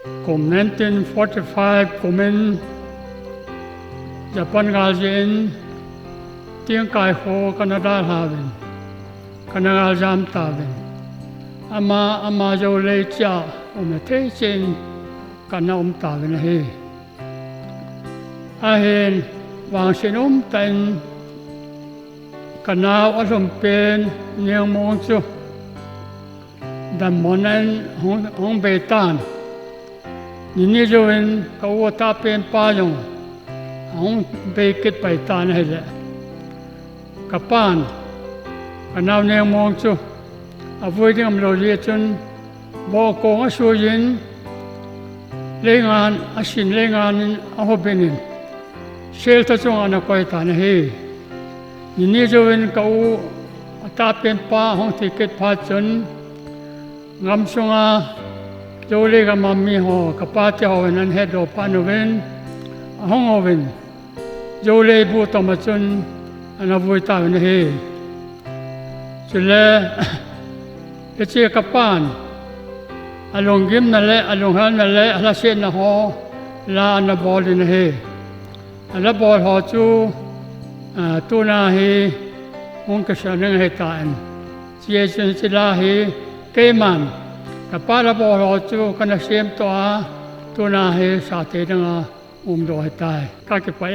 cùng 1945 cùng mình Japan Gazin tiếng cài khô Canada havin Canada jam tavin ama jo le cha thế trên Canada tavin he ahen wang sin tan Canada asum pen niang mong chu dan monan hong betan ni join kaw ta pen pa yong hong be kit pai tan he le kapan Canada niang mong chu avoid ngam lo ye chun bo ko a su yin lengan asin lengan a hobenin sel ta chung ana koi tan he ni join kaw ta pen pa hong ticket pa chun ngam sunga jole ga mammi ho kapati ho nan head of panoven hong oven jole bu tomachun ana vui ta ne he chule eche kapan along gim na le along han na le ala sen na ho la na bol ne he ala bol ho chu tu na he hong ka sha nang he ta an chia chen sila he cây màn các bạn đã bỏ lỡ chú cái này xem toa tu na he sa te nga đồ hết tai các cái phải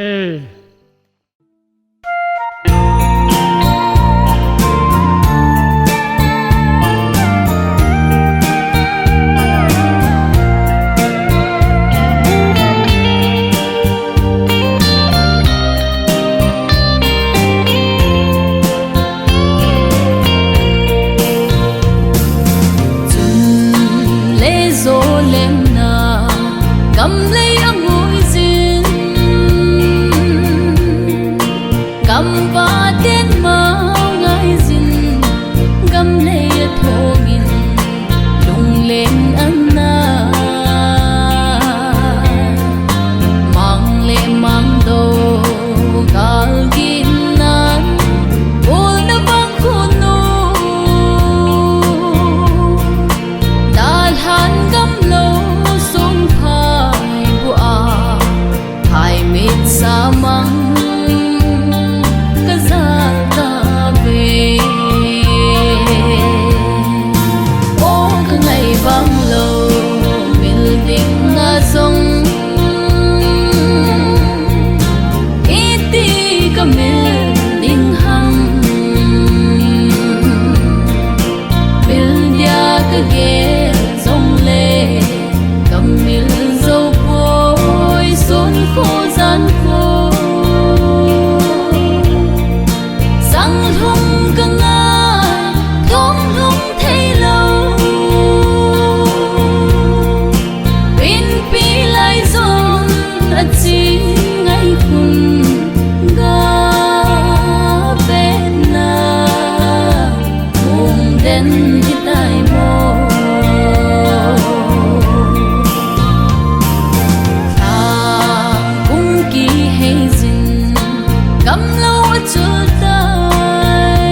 Come low to die.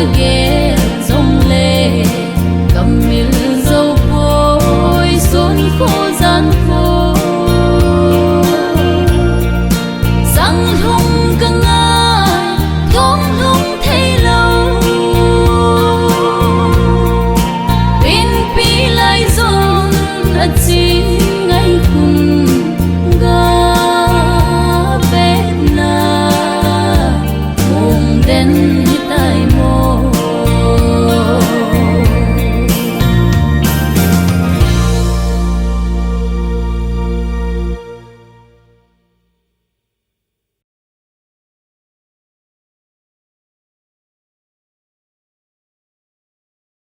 ghé